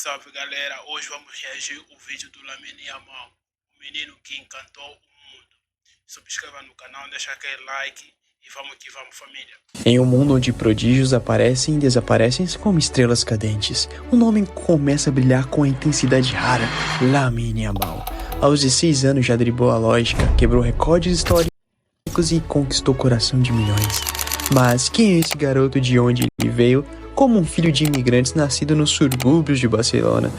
Salve galera, hoje vamos reagir ao vídeo do Lamine Yamal, o menino que encantou o mundo. Subscreva no canal, deixa aquele like e vamos que vamos, família. Em um mundo onde prodígios aparecem e desaparecem como estrelas cadentes, um nome começa a brilhar com a intensidade rara: Lamine Yamal. Aos 16 anos já driblou a lógica, quebrou recordes históricos e conquistou o coração de milhões. Mas quem é esse garoto, de onde ele veio? Como um filho de imigrantes nascido nos subúrbios de Barcelona,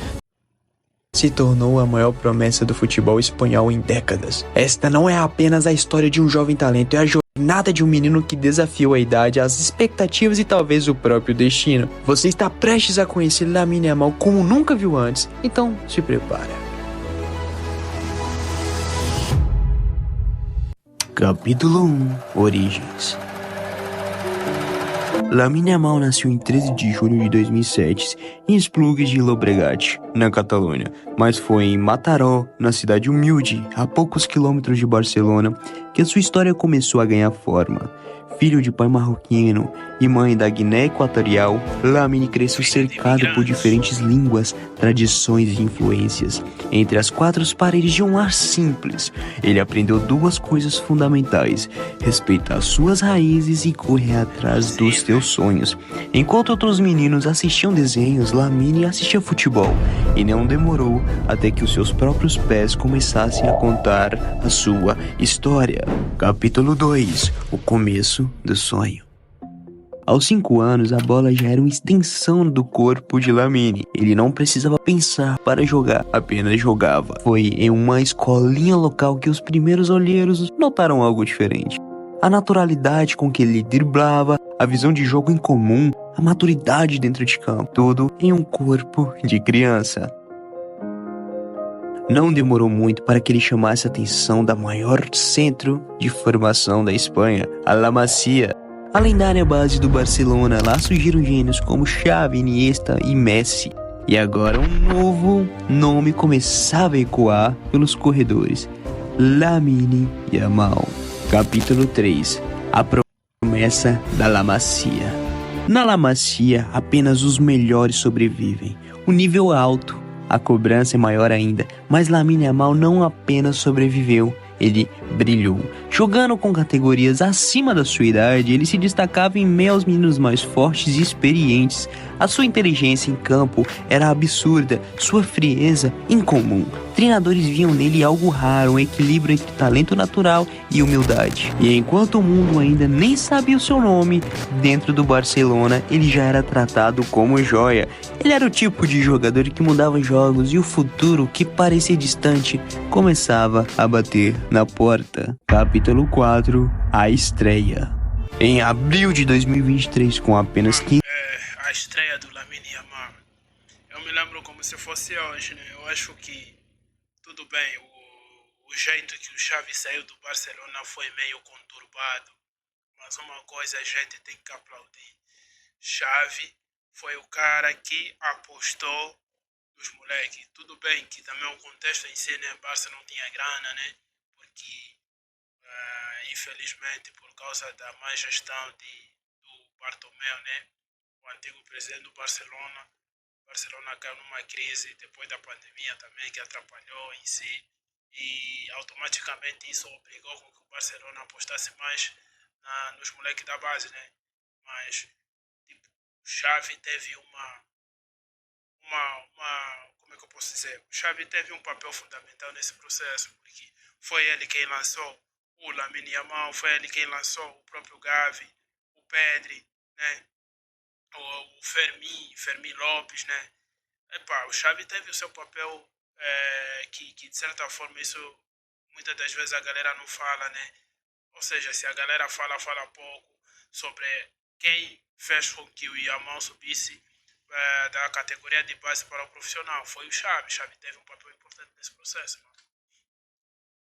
se tornou a maior promessa do futebol espanhol em décadas. Esta não é apenas a história de um jovem talento, é a jornada de um menino que desafiou a idade, as expectativas e talvez o próprio destino. Você está prestes a conhecer Lamine Yamal como nunca viu antes, então se prepara. Capítulo 1 – Origens. Lamine Yamal nasceu em 13 de julho de 2007 em Esplugues de Llobregat, na Catalunha, mas foi em Mataró, na cidade humilde, a poucos quilômetros de Barcelona, que a sua história começou a ganhar forma. Filho de pai marroquino e mãe da Guiné Equatorial, Lamine cresceu cercado por diferentes línguas, tradições e influências. Entre as quatro paredes de um lar simples, ele aprendeu duas coisas fundamentais: respeitar suas raízes e correr atrás dos seus sonhos. Enquanto outros meninos assistiam desenhos, Lamine assistia futebol, e não demorou até que os seus próprios pés começassem a contar a sua história. Capítulo 2 – O começo do sonho. Aos 5 anos, a bola já era uma extensão do corpo de Lamine. Ele não precisava pensar para jogar, apenas jogava. Foi em uma escolinha local que os primeiros olheiros notaram algo diferente. A naturalidade com que ele driblava, a visão de jogo em comum, a maturidade dentro de campo, tudo em um corpo de criança. Não demorou muito para que ele chamasse a atenção da maior centro de formação da Espanha, a La Masia. A lendária base do Barcelona. Lá surgiram gênios como Xavi, Iniesta e Messi. E agora um novo nome começava a ecoar pelos corredores: Lamine Yamal. Capítulo 3 – A promessa da La Masia. Na La Masia, apenas os melhores sobrevivem. O nível é alto, a cobrança é maior ainda, mas Lamine Yamal não apenas sobreviveu, ele brilhou. Jogando com categorias acima da sua idade, ele se destacava em meio aos meninos mais fortes e experientes. A sua inteligência em campo era absurda, sua frieza incomum. Treinadores viam nele algo raro, um equilíbrio entre talento natural e humildade. E enquanto o mundo ainda nem sabia o seu nome, dentro do Barcelona ele já era tratado como joia. Ele era o tipo de jogador que mudava jogos, e o futuro, que parecia distante, começava a bater na porta. Capítulo 4 – A estreia. Em abril de 2023, com apenas 15... A estreia do Lamine Yamal. Eu me lembro como se fosse hoje, né? Eu acho que tudo bem, o jeito que o Xavi saiu do Barcelona foi meio conturbado, mas uma coisa a gente tem que aplaudir: Xavi foi o cara que apostou nos moleques. Tudo bem que também o contexto em si, né? Barça não tinha grana, né? Porque infelizmente, por causa da má gestão do Bartomeu, né? O antigo presidente do Barcelona, o Barcelona caiu numa crise depois da pandemia também, que atrapalhou em si, e automaticamente isso obrigou com que o Barcelona apostasse mais nos moleques da base, né? Mas tipo, o Xavi teve como é que eu posso dizer? O Xavi teve um papel fundamental nesse processo, porque foi ele quem lançou o Lamine Yamal, foi ele quem lançou o próprio Gavi, o Pedri, né? O Fermin Lopes, né? Epá, o Xavi teve o seu papel, que de certa forma isso muitas das vezes a galera não fala, né? Ou seja, se a galera fala pouco sobre quem fez com que o Yamal subisse da categoria de base para o profissional. Foi o Xavi. Xavi teve um papel importante nesse processo, mano.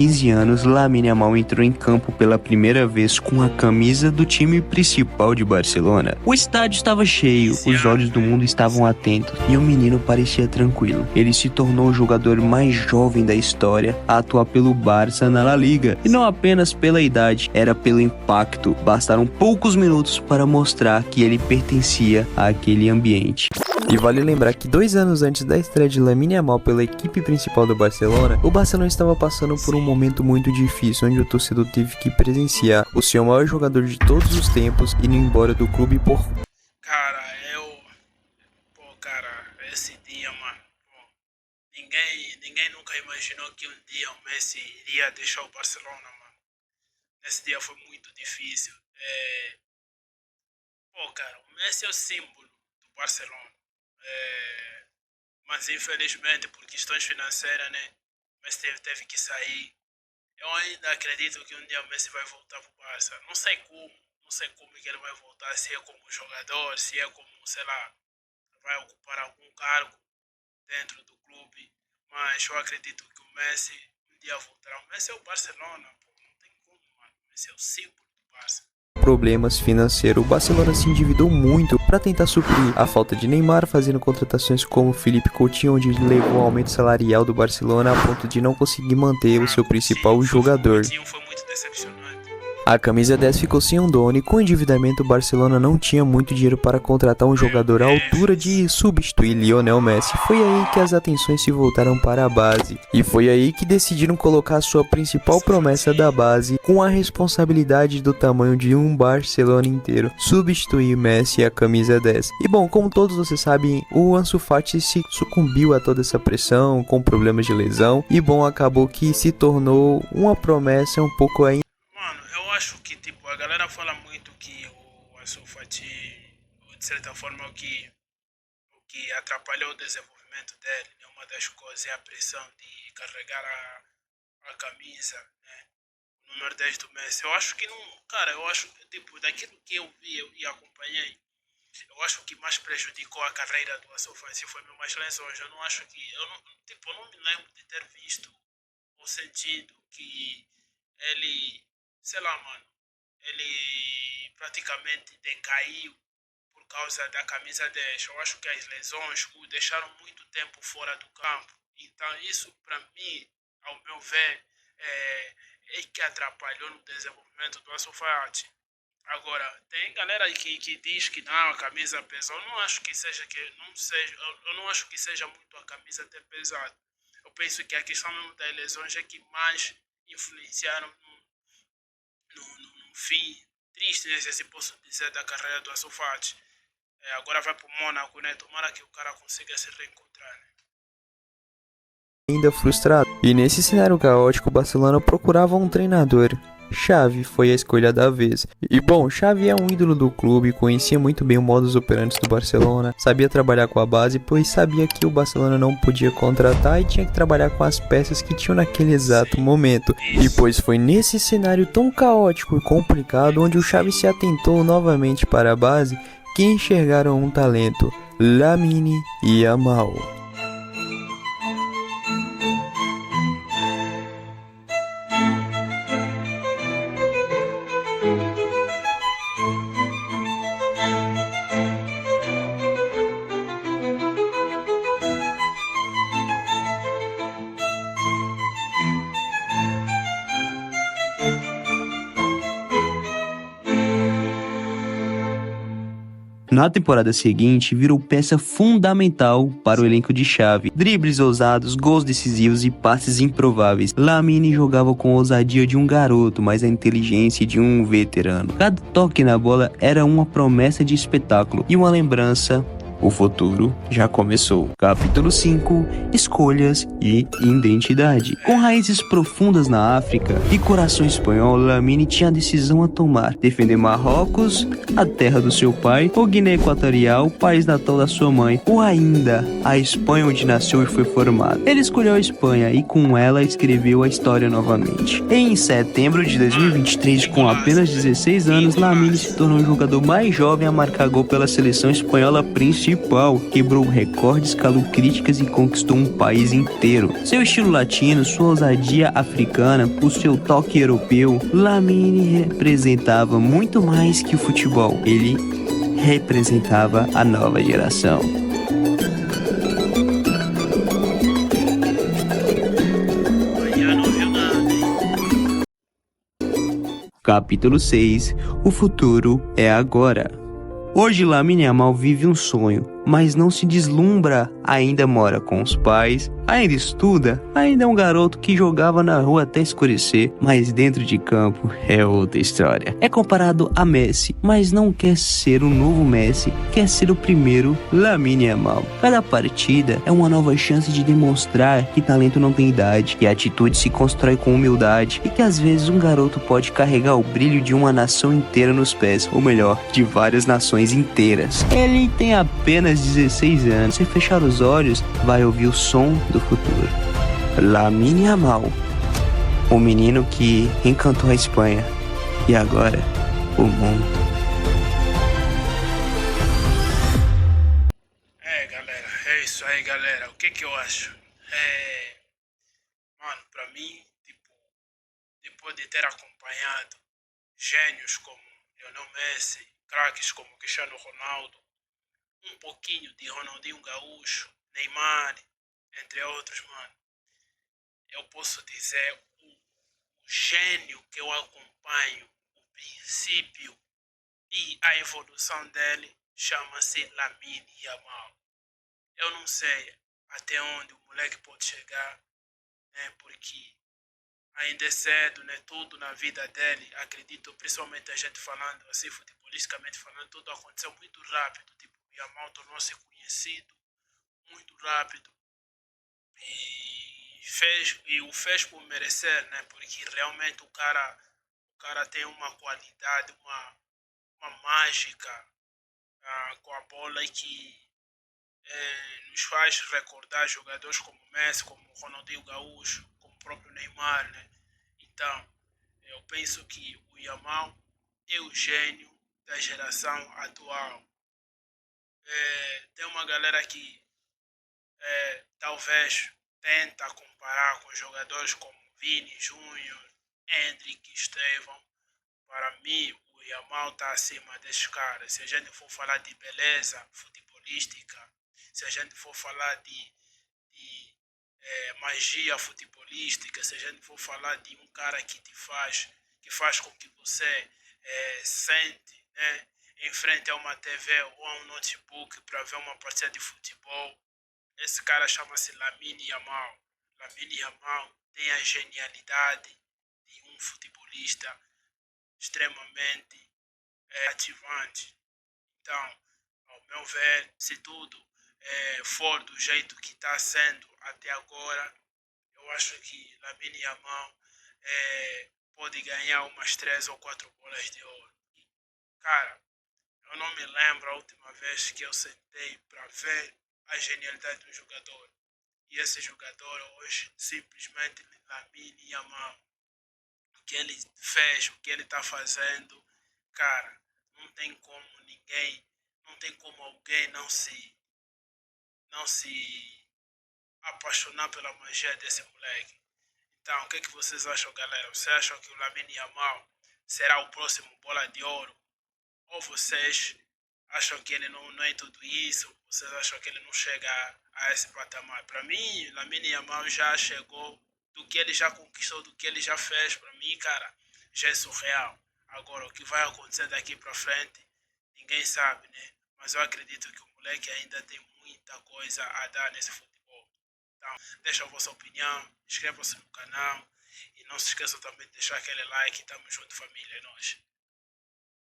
15 anos, Lamine Yamal entrou em campo pela primeira vez com a camisa do time principal de Barcelona. O estádio estava cheio, os olhos do mundo estavam atentos e o menino parecia tranquilo. Ele se tornou o jogador mais jovem da história a atuar pelo Barça na La Liga. E não apenas pela idade, era pelo impacto. Bastaram poucos minutos para mostrar que ele pertencia àquele ambiente. E vale lembrar que 2 anos antes da estreia de Lamine Yamal pela equipe principal do Barcelona, o Barcelona estava passando por um momento muito difícil, onde o torcedor teve que presenciar o seu maior jogador de todos os tempos indo embora do clube por... Cara, esse dia, mano, ninguém nunca imaginou que um dia o Messi iria deixar o Barcelona, mano. Esse dia foi muito difícil. Cara, o Messi é o símbolo do Barcelona. Mas infelizmente por questões financeiras, né, o Messi teve que sair. Eu ainda acredito que um dia o Messi vai voltar pro Barça. Não sei como que ele vai voltar, se é como jogador, se é como, sei lá, vai ocupar algum cargo dentro do clube. Mas eu acredito que o Messi um dia voltará. O Messi é o Barcelona, pô, não tem como, mano. O Messi é o símbolo do Barça. Problemas financeiros, o Barcelona se endividou muito para tentar suprir a falta de Neymar, fazendo contratações como Felipe Coutinho, onde levou ao aumento salarial do Barcelona a ponto de não conseguir manter o seu principal jogador. Foi muito decepcionante. A camisa 10 ficou sem um dono e com o endividamento o Barcelona não tinha muito dinheiro para contratar um jogador à altura de substituir Lionel Messi. Foi aí que as atenções se voltaram para a base e foi aí que decidiram colocar sua principal promessa da base com a responsabilidade do tamanho de um Barcelona inteiro, substituir Messi a camisa 10. E bom, como todos vocês sabem, o Ansu Fati se sucumbiu a toda essa pressão com problemas de lesão e bom, acabou que se tornou uma promessa um pouco ainda. Eu acho que tipo, a galera fala muito que o Ansu Fati, de certa forma, o que atrapalhou o desenvolvimento dele, né? Uma das coisas é a pressão de carregar a camisa, né? O número 10 do Messi. Eu acho que não, cara, eu acho que tipo, daquilo que eu vi e acompanhei, eu acho que mais prejudicou a carreira do Ansu Fati foi mais lesões. Eu não acho que, eu não me lembro de ter visto o sentido que ele, sei lá, mano, ele praticamente decaiu por causa da camisa 10. Eu acho que as lesões o deixaram muito tempo fora do campo. Então isso, para mim, ao meu ver, é que atrapalhou no desenvolvimento do Ansu Fati. Agora, tem galera que diz que não, a camisa pesou. Eu não acho que seja eu não acho que seja muito a camisa ter pesado. Eu penso que a questão mesmo das lesões é que mais influenciaram no fim triste, né, se assim posso dizer, da carreira do Ansu Fati. Agora vai pro Mônaco, né? Tomara que o cara consiga se reencontrar, né? Ainda frustrado. E nesse cenário caótico, o Barcelona procurava um treinador. Xavi foi a escolha da vez. E bom, Xavi é um ídolo do clube, conhecia muito bem o modus operandi do Barcelona, sabia trabalhar com a base, pois sabia que o Barcelona não podia contratar e tinha que trabalhar com as peças que tinham naquele exato momento. E pois foi nesse cenário tão caótico e complicado onde o Xavi se atentou novamente para a base que enxergaram um talento, Lamine Yamal. Na temporada seguinte, virou peça fundamental para o elenco de Xavi. Dribles ousados, gols decisivos e passes improváveis. Lamine jogava com a ousadia de um garoto, mas a inteligência de um veterano. Cada toque na bola era uma promessa de espetáculo e uma lembrança. O futuro já começou. Capítulo 5. Escolhas e identidade. Com raízes profundas na África e coração espanhol, Lamine tinha a decisão a tomar. Defender Marrocos, a terra do seu pai, ou Guiné Equatorial, país natal da sua mãe, ou ainda a Espanha onde nasceu e foi formado. Ele escolheu a Espanha e com ela escreveu a história novamente. Em setembro de 2023, com apenas 16 anos, Lamine se tornou o jogador mais jovem a marcar gol pela seleção espanhola principal principal, quebrou recordes, calou críticas e conquistou um país inteiro. Seu estilo latino, sua ousadia africana, o seu toque europeu, Lamine representava muito mais que o futebol. Ele representava a nova geração. Amanhã não viu nada, hein? Capítulo 6. O futuro é agora. Hoje Lamine Yamal vive um sonho, mas não se deslumbra, ainda mora com os pais, ainda estuda, ainda é um garoto que jogava na rua até escurecer, mas dentro de campo é outra história. É comparado a Messi, mas não quer ser o novo Messi, quer ser o primeiro Lamine Yamal. Cada partida é uma nova chance de demonstrar que talento não tem idade, que a atitude se constrói com humildade e que às vezes um garoto pode carregar o brilho de uma nação inteira nos pés, ou melhor, de várias nações inteiras. Ele tem apenas 16 anos. Se fechar os olhos, vai ouvir o som do futuro. Lamine Yamal, o menino que encantou a Espanha e agora o mundo. Galera, é isso aí, galera. O que eu acho? Mano, pra mim, tipo, depois de ter acompanhado gênios como Lionel Messi, craques como Cristiano Ronaldo, um pouquinho de Ronaldinho Gaúcho, Neymar, entre outros, mano, eu posso dizer o gênio que eu acompanho, o princípio e a evolução dele chama-se Lamine Yamal. Eu não sei até onde o moleque pode chegar, né? Porque ainda é cedo, né? Tudo na vida dele, acredito, principalmente a gente falando assim, futebolisticamente falando, tudo aconteceu muito rápido. Tipo, o Yamal tornou-se conhecido muito rápido e o fez por merecer, né? Porque realmente o cara tem uma qualidade, uma mágica com a bola e que nos faz recordar jogadores como Messi, como Ronaldinho Gaúcho, como o próprio Neymar, né? Então, eu penso que o Yamal é o gênio da geração atual. Tem uma galera que talvez tenta comparar com jogadores como Vini Júnior, Hendrick, Estevão. Para mim, o Yamal está acima desses caras. Se a gente for falar de beleza futebolística, se a gente for falar de magia futebolística, se a gente for falar de um cara que faz com que você sente, né, em frente a uma TV ou a um notebook para ver uma partida de futebol, esse cara chama-se Lamine Yamal. Lamine Yamal tem a genialidade de um futebolista extremamente ativante. Então, ao meu ver, se tudo for do jeito que está sendo até agora, eu acho que Lamine Yamal pode ganhar umas 3 ou 4 bolas de ouro. Cara, eu não me lembro a última vez que eu sentei para ver a genialidade do jogador. E esse jogador hoje, simplesmente Lamine Yamal, o que ele fez, o que ele está fazendo, cara, não tem como alguém não se apaixonar pela magia desse moleque. Então, o que vocês acham, galera? Vocês acham que o Lamine Yamal será o próximo bola de ouro? Ou vocês acham que ele não é tudo isso? Vocês acham que ele não chega a esse patamar? Para mim, Lamine Yamal já chegou do que ele já conquistou, do que ele já fez. Para mim, cara, já é surreal. Agora, o que vai acontecer daqui para frente, ninguém sabe, né? Mas eu acredito que o moleque ainda tem muita coisa a dar nesse futebol. Então, deixa a vossa opinião, inscreva-se no canal e não se esqueçam também de deixar aquele like. Tamo junto, família, é nóis.